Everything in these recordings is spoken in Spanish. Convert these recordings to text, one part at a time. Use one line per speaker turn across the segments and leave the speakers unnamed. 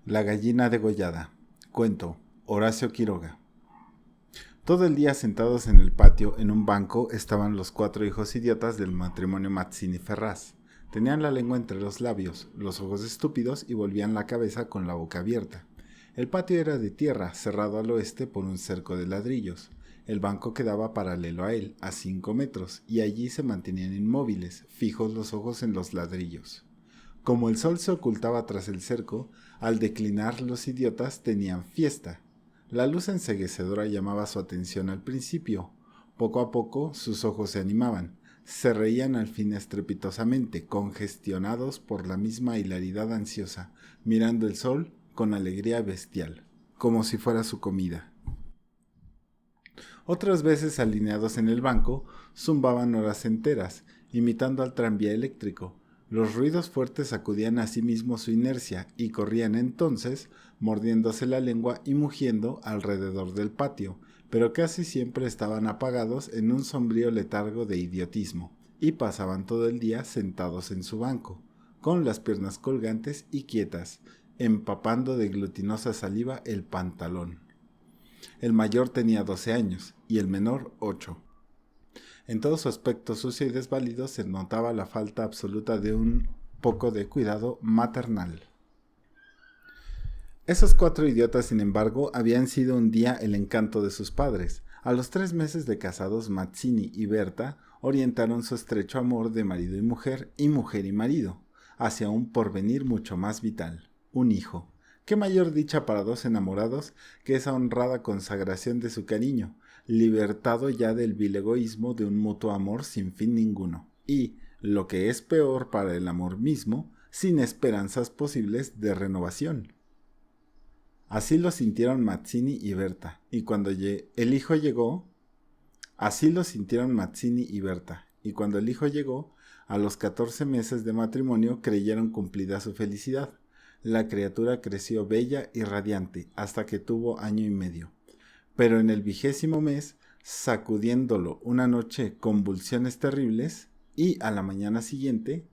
La gallina degollada. Cuento. Horacio Quiroga. Todo el día sentados en el patio, en un banco, estaban los 4 hijos idiotas del matrimonio Mazzini-Ferraz. Tenían la lengua entre los labios, los ojos estúpidos y volvían la cabeza con la boca abierta. El patio era de tierra, cerrado al oeste por un cerco de ladrillos. El banco quedaba paralelo a él, a 5 metros, y allí se mantenían inmóviles, fijos los ojos en los ladrillos. Como el sol se ocultaba tras el cerco, al declinar los idiotas tenían fiesta. La luz enceguecedora llamaba su atención al principio. Poco a poco sus ojos se animaban. Se reían al fin estrepitosamente, congestionados por la misma hilaridad ansiosa, mirando el sol con alegría bestial, como si fuera su comida. Otras veces, alineados en el banco, zumbaban horas enteras, imitando al tranvía eléctrico. Los ruidos fuertes sacudían a sí mismo su inercia y corrían entonces, mordiéndose la lengua y mugiendo alrededor del patio, pero casi siempre estaban apagados en un sombrío letargo de idiotismo, y pasaban todo el día sentados en su banco, con las piernas colgantes y quietas, empapando de glutinosa saliva el pantalón. El mayor tenía 12 años y el menor 8. En todo su aspecto sucio y desvalido se notaba la falta absoluta de un poco de cuidado maternal. Esos 4 idiotas, sin embargo, habían sido un día el encanto de sus padres. A los 3 meses de casados, Mazzini y Berta orientaron su estrecho amor de marido y mujer y marido, hacia un porvenir mucho más vital, un hijo. ¿Qué mayor dicha para 2 enamorados que esa honrada consagración de su cariño, libertado ya del vil egoísmo de un mutuo amor sin fin ninguno, y, lo que es peor para el amor mismo, sin esperanzas posibles de renovación? Así lo sintieron Mazzini y Berta, y cuando el hijo llegó, a los 14 meses de matrimonio creyeron cumplida su felicidad. La criatura creció bella y radiante hasta que tuvo 1 año y medio. Pero en el 20º mes, sacudiéndolo una noche convulsiones terribles, y a la mañana siguiente,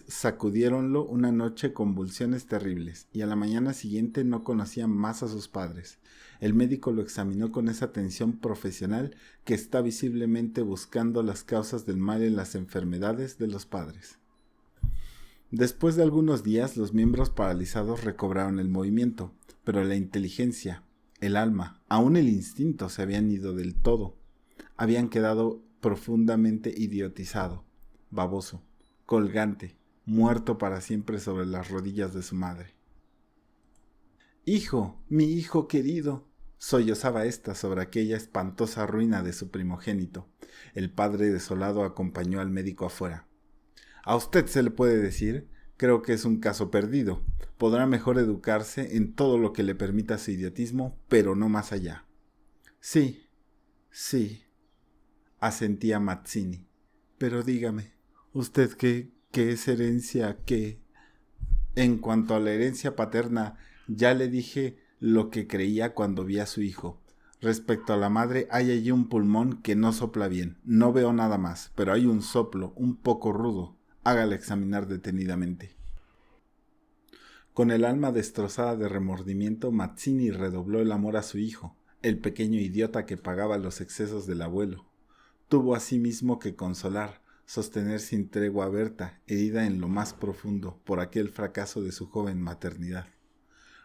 sacudiéronlo una noche convulsiones terribles, y a la mañana siguiente no conocía más a sus padres. El médico lo examinó con esa atención profesional que está visiblemente buscando las causas del mal en las enfermedades de los padres. Después de algunos días, los miembros paralizados recobraron el movimiento, pero la inteligencia, el alma, aún el instinto se habían ido del todo. Habían quedado profundamente idiotizado, baboso, colgante, muerto para siempre sobre las rodillas de su madre. ¡Hijo, mi hijo querido!, sollozaba ésta sobre aquella espantosa ruina de su primogénito. El padre desolado acompañó al médico afuera. A usted se le puede decir, creo que es un caso perdido. Podrá mejor educarse en todo lo que le permita su idiotismo, pero no más allá. Sí, asentía Mazzini. Pero dígame, ¿usted qué es herencia qué? En cuanto a la herencia paterna, ya le dije lo que creía cuando vi a su hijo. Respecto a la madre, hay allí un pulmón que no sopla bien. No veo nada más, pero hay un soplo, un poco rudo. Hágale examinar detenidamente. Con el alma destrozada de remordimiento, Mazzini redobló el amor a su hijo, el pequeño idiota que pagaba los excesos del abuelo. Tuvo asimismo que consolar, sostener sin tregua a Berta, herida en lo más profundo por aquel fracaso de su joven maternidad.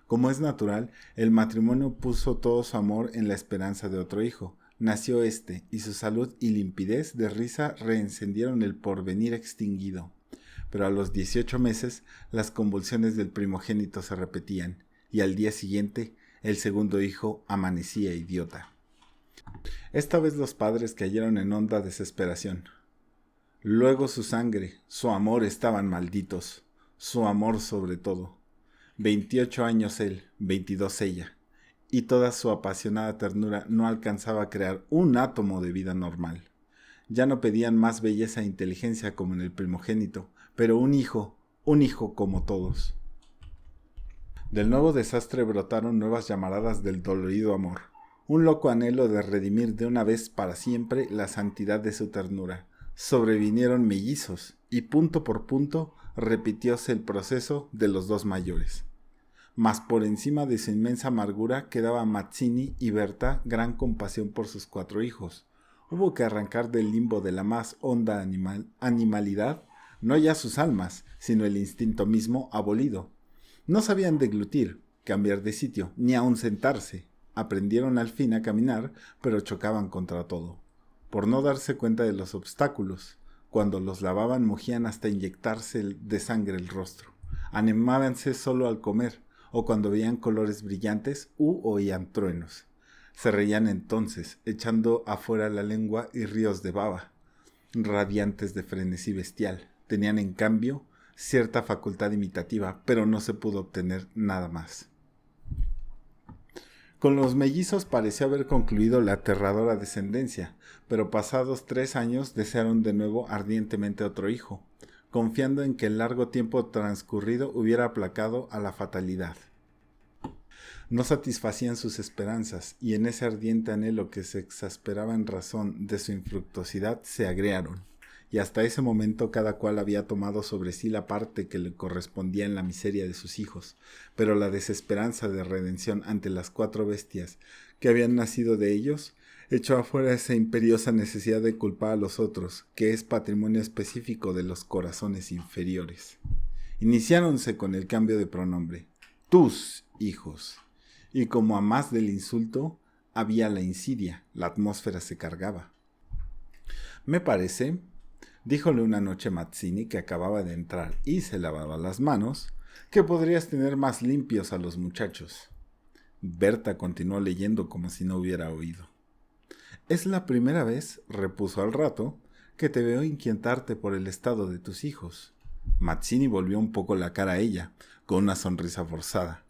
Como es natural, el matrimonio puso todo su amor en la esperanza de otro hijo. Nació éste, y su salud y limpidez de risa reencendieron el porvenir extinguido. Pero a los 18 meses, las convulsiones del primogénito se repetían, y al día siguiente, el segundo hijo amanecía idiota. Esta vez los padres cayeron en honda desesperación. Luego su sangre, su amor estaban malditos, su amor sobre todo. 28 años él, 22 ella, y toda su apasionada ternura no alcanzaba a crear un átomo de vida normal. Ya no pedían más belleza e inteligencia como en el primogénito, pero un hijo como todos. Del nuevo desastre brotaron nuevas llamaradas del dolorido amor, un loco anhelo de redimir de una vez para siempre la santidad de su ternura. Sobrevinieron mellizos, y punto por punto repitióse el proceso de los dos mayores. Mas por encima de su inmensa amargura quedaba Mazzini y Berta gran compasión por sus 4 hijos. Hubo que arrancar del limbo de la más honda animalidad, no ya sus almas, sino el instinto mismo abolido. No sabían deglutir, cambiar de sitio, ni aun sentarse. Aprendieron al fin a caminar, pero chocaban contra todo, por no darse cuenta de los obstáculos. Cuando los lavaban mojían hasta inyectarse de sangre el rostro. Animábanse solo al comer, o cuando veían colores brillantes u oían truenos. Se reían entonces, echando afuera la lengua y ríos de baba, radiantes de frenesí bestial. Tenían, en cambio, cierta facultad imitativa, pero no se pudo obtener nada más. Con los mellizos pareció haber concluido la aterradora descendencia, pero pasados 3 años desearon de nuevo ardientemente otro hijo, confiando en que el largo tiempo transcurrido hubiera aplacado a la fatalidad. No satisfacían sus esperanzas, y en ese ardiente anhelo que se exasperaba en razón de su infructuosidad se agriaron, y hasta ese momento cada cual había tomado sobre sí la parte que le correspondía en la miseria de sus hijos, pero la desesperanza de redención ante las 4 bestias que habían nacido de ellos echó afuera esa imperiosa necesidad de culpar a los otros, que es patrimonio específico de los corazones inferiores. Iniciáronse con el cambio de pronombre, tus hijos, y como a más del insulto había la insidia, la atmósfera se cargaba. Me parece, díjole una noche Mazzini, que acababa de entrar y se lavaba las manos, que podrías tener más limpios a los muchachos. Berta continuó leyendo como si no hubiera oído. Es la primera vez, repuso al rato, que te veo inquietarte por el estado de tus hijos. Mazzini volvió un poco la cara a ella, con una sonrisa forzada.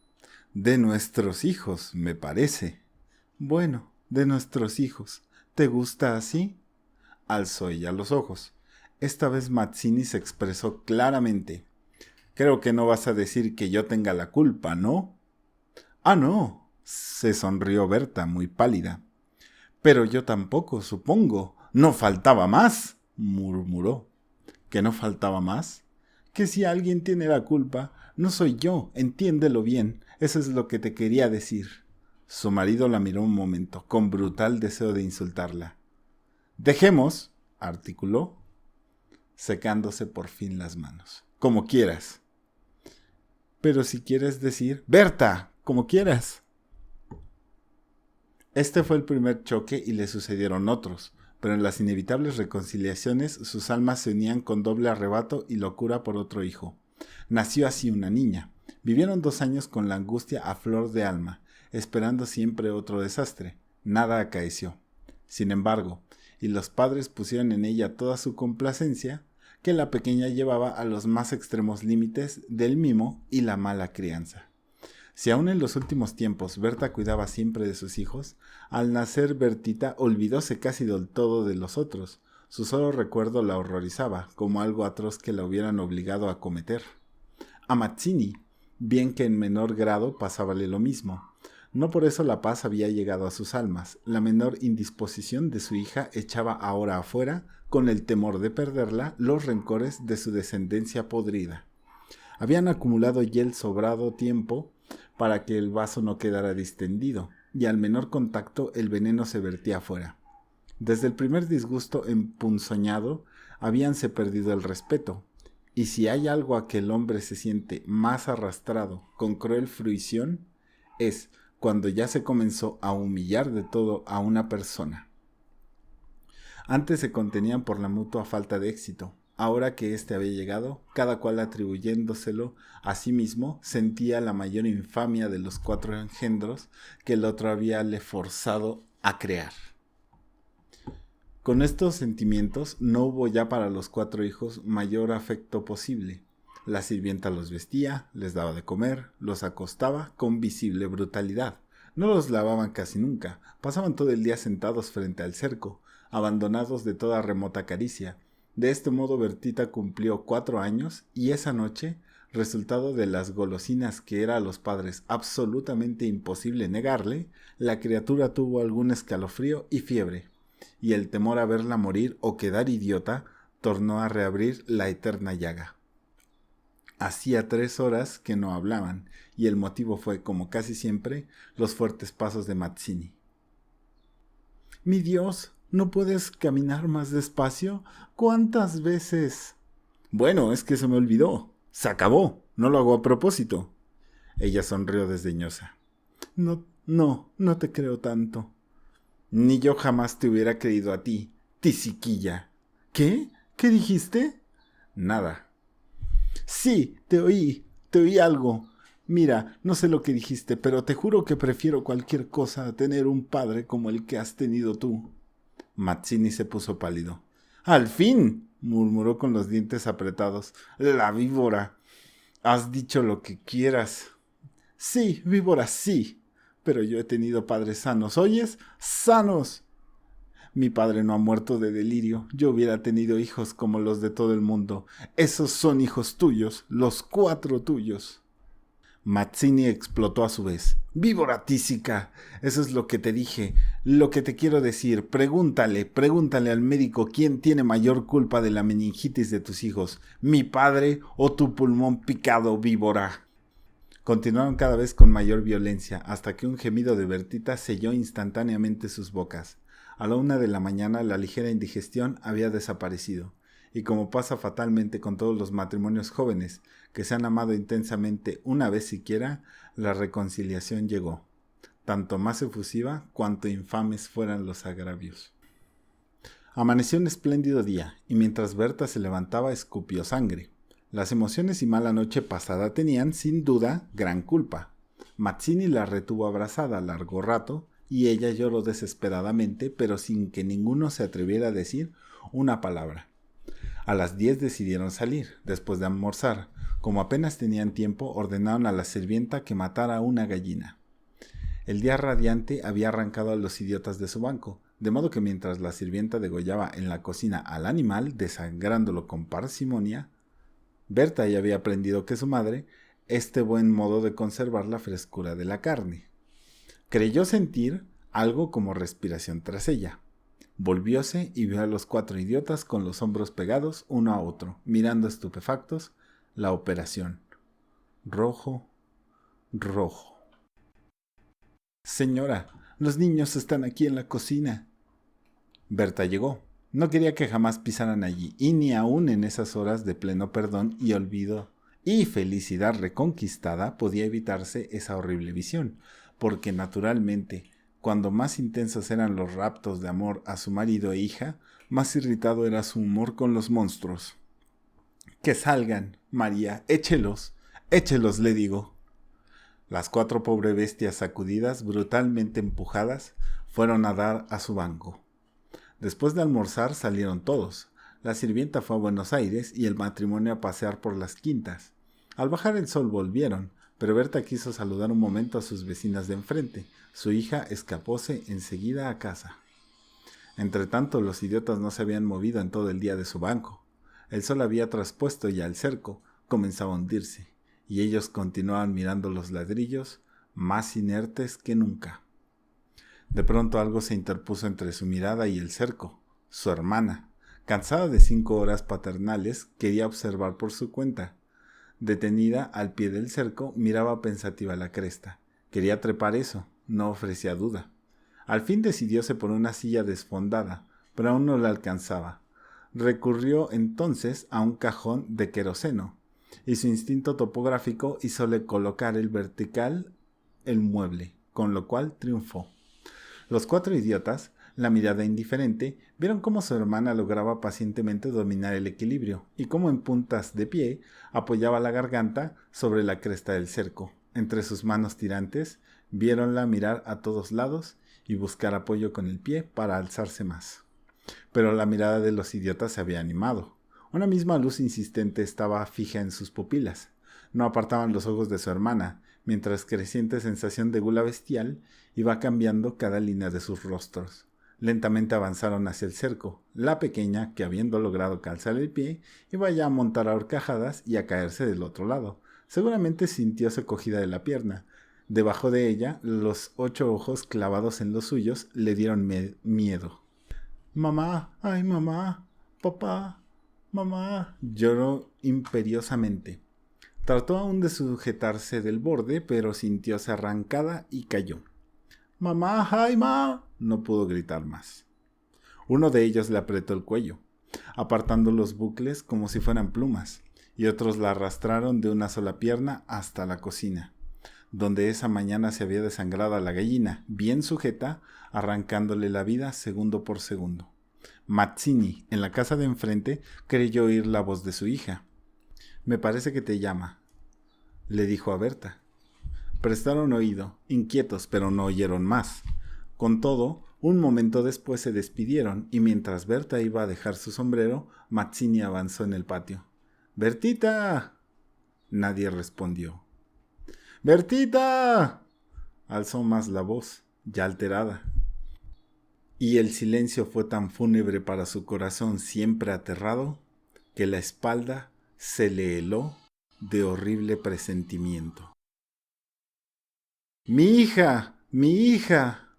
De nuestros hijos, me parece. Bueno, de nuestros hijos. ¿Te gusta así? Alzó ella los ojos. Esta vez Mazzini se expresó claramente. Creo que no vas a decir que yo tenga la culpa, ¿no? Ah, no, se sonrió Berta, muy pálida. Pero yo tampoco, supongo. No faltaba más, murmuró. ¿Que no faltaba más? Que si alguien tiene la culpa, no soy yo, entiéndelo bien. Eso es lo que te quería decir. Su marido la miró un momento, con brutal deseo de insultarla. Dejemos, articuló, secándose por fin las manos. Como quieras. Pero si quieres decir, Berta, como quieras. Este fue el primer choque y le sucedieron otros, pero en las inevitables reconciliaciones sus almas se unían con doble arrebato y locura por otro hijo. Nació así una niña. Vivieron 2 años con la angustia a flor de alma, esperando siempre otro desastre. Nada acaeció. Sin embargo, y los padres pusieron en ella toda su complacencia, que la pequeña llevaba a los más extremos límites del mimo y la mala crianza. Si aún en los últimos tiempos Berta cuidaba siempre de sus hijos, al nacer Bertita olvidóse casi del todo de los otros. Su solo recuerdo la horrorizaba, como algo atroz que la hubieran obligado a cometer. A Mazzini, bien que en menor grado, pasábale lo mismo. No por eso la paz había llegado a sus almas. La menor indisposición de su hija echaba ahora afuera, con el temor de perderla, los rencores de su descendencia podrida. Habían acumulado ya el sobrado tiempo para que el vaso no quedara distendido, y al menor contacto el veneno se vertía afuera. Desde el primer disgusto empunzoñado habíanse perdido el respeto, y si hay algo a que el hombre se siente más arrastrado con cruel fruición, es cuando ya se comenzó a humillar de todo a una persona. Antes se contenían por la mutua falta de éxito. Ahora que éste había llegado, cada cual atribuyéndoselo a sí mismo, sentía la mayor infamia de los 4 engendros que el otro había le forzado a crear. Con estos sentimientos no hubo ya para los 4 hijos mayor afecto posible. La sirvienta los vestía, les daba de comer, los acostaba con visible brutalidad. No los lavaban casi nunca, pasaban todo el día sentados frente al cerco, abandonados de toda remota caricia. De este modo Bertita cumplió 4 años y esa noche, resultado de las golosinas que era a los padres absolutamente imposible negarle, la criatura tuvo algún escalofrío y fiebre, y el temor a verla morir o quedar idiota tornó a reabrir la eterna llaga. Hacía 3 horas que no hablaban, y el motivo fue, como casi siempre, los fuertes pasos de Mazzini. «Mi Dios, ¿no puedes caminar más despacio? ¿Cuántas veces?» «Bueno, es que se me olvidó. Se acabó. No lo hago a propósito». Ella sonrió desdeñosa. No te creo tanto». «Ni yo jamás te hubiera creído a ti, tisiquilla». «¿Qué? ¿Qué dijiste?» «Nada». «Sí, te oí algo. Mira, no sé lo que dijiste, pero te juro que prefiero cualquier cosa a tener un padre como el que has tenido tú». Mazzini se puso pálido. «¡Al fin!», murmuró con los dientes apretados. «La víbora. Has dicho lo que quieras». «Sí, víbora, sí. Pero yo he tenido padres sanos. ¿Oyes? ¡Sanos!». «Mi padre no ha muerto de delirio. Yo hubiera tenido hijos como los de todo el mundo. Esos son hijos tuyos, los 4 tuyos». Mazzini explotó a su vez. «¡Víbora tísica! Eso es lo que te dije, lo que te quiero decir. Pregúntale al médico quién tiene mayor culpa de la meningitis de tus hijos, mi padre o tu pulmón picado, víbora». Continuaron cada vez con mayor violencia, hasta que un gemido de Bertita selló instantáneamente sus bocas. A la 1 de la mañana la ligera indigestión había desaparecido, y como pasa fatalmente con todos los matrimonios jóvenes que se han amado intensamente una vez siquiera, la reconciliación llegó, tanto más efusiva cuanto infames fueran los agravios. Amaneció un espléndido día, y mientras Berta se levantaba escupió sangre. Las emociones y mala noche pasada tenían, sin duda, gran culpa. Mazzini la retuvo abrazada largo rato, y ella lloró desesperadamente, pero sin que ninguno se atreviera a decir una palabra. A las 10 decidieron salir, después de almorzar. Como apenas tenían tiempo, ordenaron a la sirvienta que matara una gallina. El día radiante había arrancado a los idiotas de su banco, de modo que mientras la sirvienta degollaba en la cocina al animal, desangrándolo con parsimonia, Berta ya había aprendido que su madre, este buen modo de conservar la frescura de la carne. Creyó sentir algo como respiración tras ella. Volvióse y vio a los 4 idiotas con los hombros pegados uno a otro, mirando estupefactos la operación. Rojo, rojo. «Señora, los niños están aquí en la cocina». Berta llegó. No quería que jamás pisaran allí, y ni aun en esas horas de pleno perdón y olvido y felicidad reconquistada podía evitarse esa horrible visión, porque naturalmente, cuando más intensos eran los raptos de amor a su marido e hija, más irritado era su humor con los monstruos. «Que salgan, María, échelos, le digo». Las 4 pobres bestias sacudidas, brutalmente empujadas, fueron a dar a su banco. Después de almorzar salieron todos. La sirvienta fue a Buenos Aires y el matrimonio a pasear por las quintas. Al bajar el sol volvieron, pero Berta quiso saludar un momento a sus vecinas de enfrente. Su hija escapóse enseguida a casa. Entretanto, los idiotas no se habían movido en todo el día de su banco. El sol había traspuesto ya el cerco, comenzaba a hundirse, y ellos continuaban mirando los ladrillos, más inertes que nunca. De pronto algo se interpuso entre su mirada y el cerco. Su hermana, cansada de 5 horas paternales, quería observar por su cuenta. Detenida al pie del cerco, miraba pensativa la cresta. Quería trepar eso, no ofrecía duda. Al fin decidióse por una silla desfondada, pero aún no la alcanzaba. Recurrió entonces a un cajón de queroseno, y su instinto topográfico hízole colocar el vertical el mueble, con lo cual triunfó. Los 4 idiotas, la mirada indiferente, vieron cómo su hermana lograba pacientemente dominar el equilibrio y cómo en puntas de pie apoyaba la garganta sobre la cresta del cerco. Entre sus manos tirantes, viéronla mirar a todos lados y buscar apoyo con el pie para alzarse más. Pero la mirada de los idiotas se había animado. Una misma luz insistente estaba fija en sus pupilas. No apartaban los ojos de su hermana, mientras creciente sensación de gula bestial iba cambiando cada línea de sus rostros. Lentamente avanzaron hacia el cerco. La pequeña, que habiendo logrado calzar el pie, iba ya a montar a horcajadas y a caerse del otro lado. Seguramente sintióse cogida de la pierna. Debajo de ella, los 8 ojos clavados en los suyos le dieron miedo. «Mamá, ay mamá, papá, Mamá, lloró imperiosamente. Trató aún de sujetarse del borde, pero sintióse arrancada y cayó. ¡Mamá, Jaima! No pudo gritar más. Uno de ellos le apretó el cuello, apartando los bucles como si fueran plumas, y otros la arrastraron de una sola pierna hasta la cocina, donde esa mañana se había desangrado a la gallina, bien sujeta, arrancándole la vida segundo por segundo. Mazzini, en la casa de enfrente, creyó oír la voz de su hija. «Me parece que te llama», le dijo a Berta. Prestaron oído, inquietos, pero no oyeron más. Con todo, un momento después se despidieron, y mientras Berta iba a dejar su sombrero, Mazzini avanzó en el patio. «¡Bertita!». Nadie respondió. «¡Bertita!». Alzó más la voz, ya alterada. Y el silencio fue tan fúnebre para su corazón siempre aterrado, que la espalda se le heló de horrible presentimiento. «¡Mi hija! ¡Mi hija!».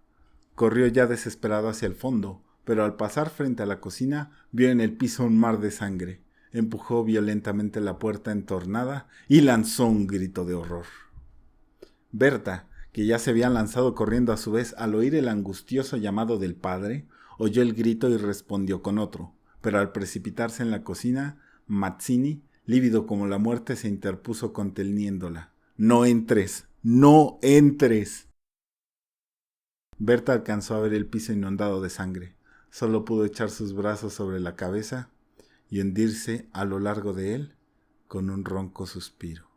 Corrió ya desesperado hacia el fondo, pero al pasar frente a la cocina vio en el piso un mar de sangre. Empujó violentamente la puerta entornada y lanzó un grito de horror. Berta, que ya se había lanzado corriendo a su vez al oír el angustioso llamado del padre, oyó el grito y respondió con otro, pero al precipitarse en la cocina, Mazzini, lívido como la muerte, se interpuso conteniéndola. «¡No entres! ¡No entres!». Berta alcanzó a ver el piso inundado de sangre. Solo pudo echar sus brazos sobre la cabeza y hundirse a lo largo de él con un ronco suspiro.